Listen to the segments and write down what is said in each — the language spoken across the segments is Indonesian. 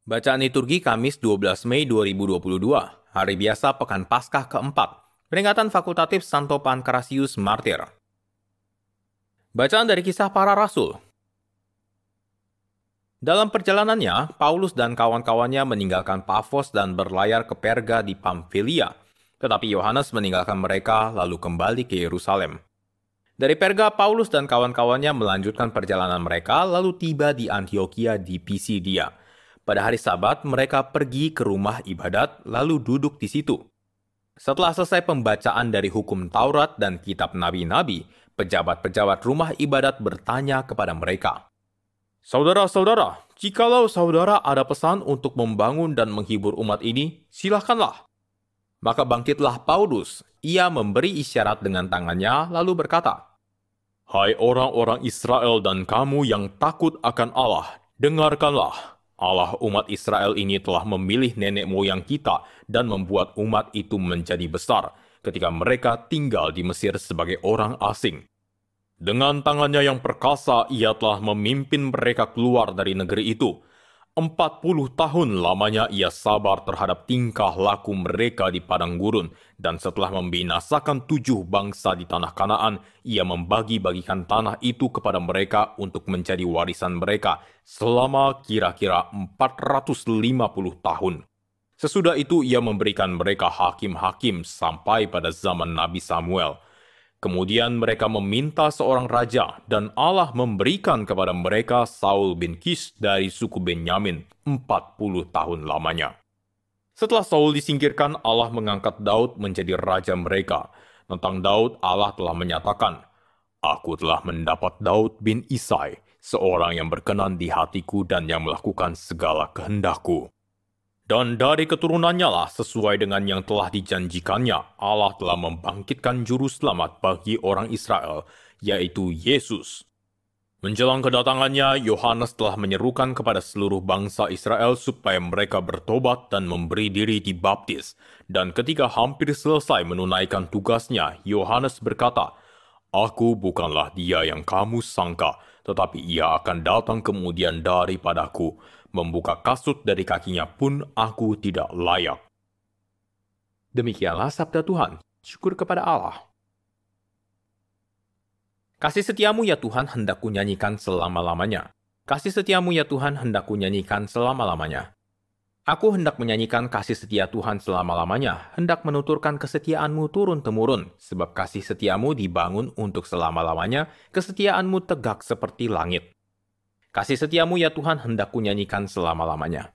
Bacaan liturgi Kamis 12 Mei 2022, hari biasa Pekan Paskah keempat, peringatan fakultatif Santo Pankrasius Martir. Bacaan dari Kisah Para Rasul. Dalam perjalanannya, Paulus dan kawan-kawannya meninggalkan Pafos dan berlayar ke Perga di Pamfilia, tetapi Yohanes meninggalkan mereka lalu kembali ke Yerusalem. Dari Perga, Paulus dan kawan-kawannya melanjutkan perjalanan mereka lalu tiba di Antioquia di Pisidia. Pada hari Sabat, mereka pergi ke rumah ibadat, lalu duduk di situ. Setelah selesai pembacaan dari hukum Taurat dan kitab nabi-nabi, pejabat-pejabat rumah ibadat bertanya kepada mereka, "Saudara-saudara, jikalau saudara ada pesan untuk membangun dan menghibur umat ini, silahkanlah." Maka bangkitlah Paulus, ia memberi isyarat dengan tangannya, lalu berkata, "Hai orang-orang Israel dan kamu yang takut akan Allah, dengarkanlah. Allah umat Israel ini telah memilih nenek moyang kita dan membuat umat itu menjadi besar ketika mereka tinggal di Mesir sebagai orang asing. Dengan tangannya yang perkasa, ia telah memimpin mereka keluar dari negeri itu. 40 tahun lamanya ia sabar terhadap tingkah laku mereka di padang gurun, dan setelah membinasakan 7 bangsa di tanah Kanaan, ia membagi-bagikan tanah itu kepada mereka untuk menjadi warisan mereka selama kira-kira 450 tahun. Sesudah itu ia memberikan mereka hakim-hakim sampai pada zaman Nabi Samuel. Kemudian mereka meminta seorang raja, dan Allah memberikan kepada mereka Saul bin Kis dari suku Benyamin 40 tahun lamanya. Setelah Saul disingkirkan, Allah mengangkat Daud menjadi raja mereka. Tentang Daud, Allah telah menyatakan, "Aku telah mendapat Daud bin Isai, seorang yang berkenan di hatiku dan yang melakukan segala kehendakku." Dan dari keturunannya lah, sesuai dengan yang telah dijanjikannya, Allah telah membangkitkan juru selamat bagi orang Israel, yaitu Yesus. Menjelang kedatangannya, Yohanes telah menyerukan kepada seluruh bangsa Israel supaya mereka bertobat dan memberi diri dibaptis. Dan ketika hampir selesai menunaikan tugasnya, Yohanes berkata, "Aku bukanlah dia yang kamu sangka, tetapi ia akan datang kemudian daripadaku. Membuka kasut dari kakinya pun aku tidak layak." Demikianlah sabda Tuhan. Syukur kepada Allah. Kasih setiamu ya Tuhan hendak kunyanyikan selama-lamanya. Kasih setiamu ya Tuhan hendak kunyanyikan selama-lamanya. Aku hendak menyanyikan kasih setia Tuhan selama-lamanya, hendak menuturkan kesetiaanmu turun-temurun, sebab kasih setiamu dibangun untuk selama-lamanya, kesetiaanmu tegak seperti langit. Kasih setiamu ya Tuhan hendak kunyanyikan selama-lamanya.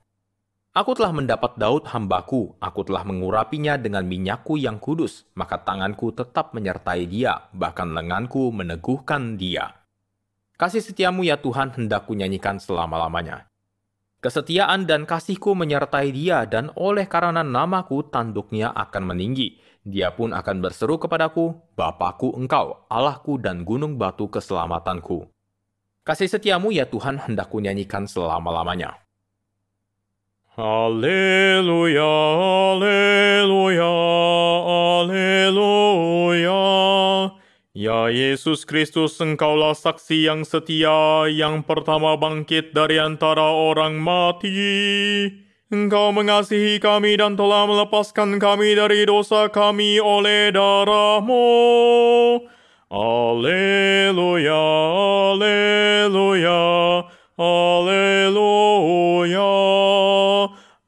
Aku telah mendapat Daud hambaku, aku telah mengurapinya dengan minyakku yang kudus, maka tanganku tetap menyertai dia, bahkan lenganku meneguhkan dia. Kasih setiamu ya Tuhan hendak kunyanyikan selama-lamanya. Kesetiaan dan kasihku menyertai dia, dan oleh karena namaku tanduknya akan meninggi. Dia pun akan berseru kepadaku, Bapakku engkau, Allahku dan gunung batu keselamatanku. Kasih setiamu ya Tuhan hendak kunyanyikan selama-lamanya. Haleluya, haleluya, haleluya. Ya Yesus Kristus, engkaulah saksi yang setia, yang pertama bangkit dari antara orang mati. Engkau mengasihi kami dan telah melepaskan kami dari dosa kami oleh darah-Mu. Haleluya, haleluya, haleluya,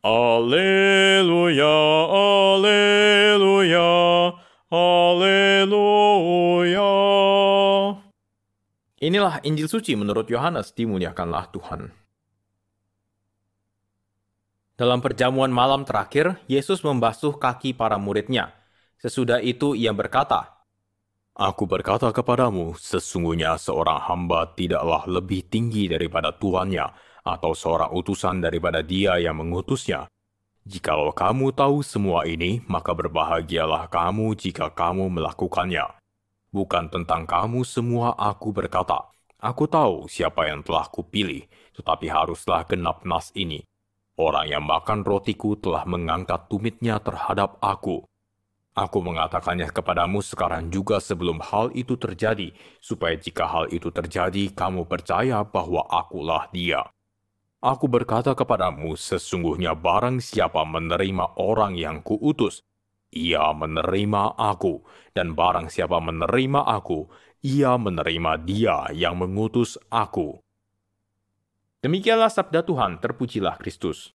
haleluya, haleluya, haleluya. Inilah Injil suci menurut Yohanes, dimuliakanlah Tuhan. Dalam perjamuan malam terakhir, Yesus membasuh kaki para muridnya. Sesudah itu ia berkata, "Aku berkata kepadamu, sesungguhnya seorang hamba tidaklah lebih tinggi daripada tuannya, atau seorang utusan daripada dia yang mengutusnya. Jikalau kamu tahu semua ini, maka berbahagialah kamu jika kamu melakukannya. Bukan tentang kamu semua aku berkata, aku tahu siapa yang telah kupilih, tetapi haruslah genap nas ini. Orang yang makan rotiku telah mengangkat tumitnya terhadap aku. Aku mengatakannya kepadamu sekarang juga sebelum hal itu terjadi, supaya jika hal itu terjadi, kamu percaya bahwa akulah dia." Aku berkata kepadamu, sesungguhnya barang siapa menerima orang yang kuutus, ia menerima aku, dan barang siapa menerima aku, ia menerima dia yang mengutus aku. Demikianlah sabda Tuhan, terpujilah Kristus.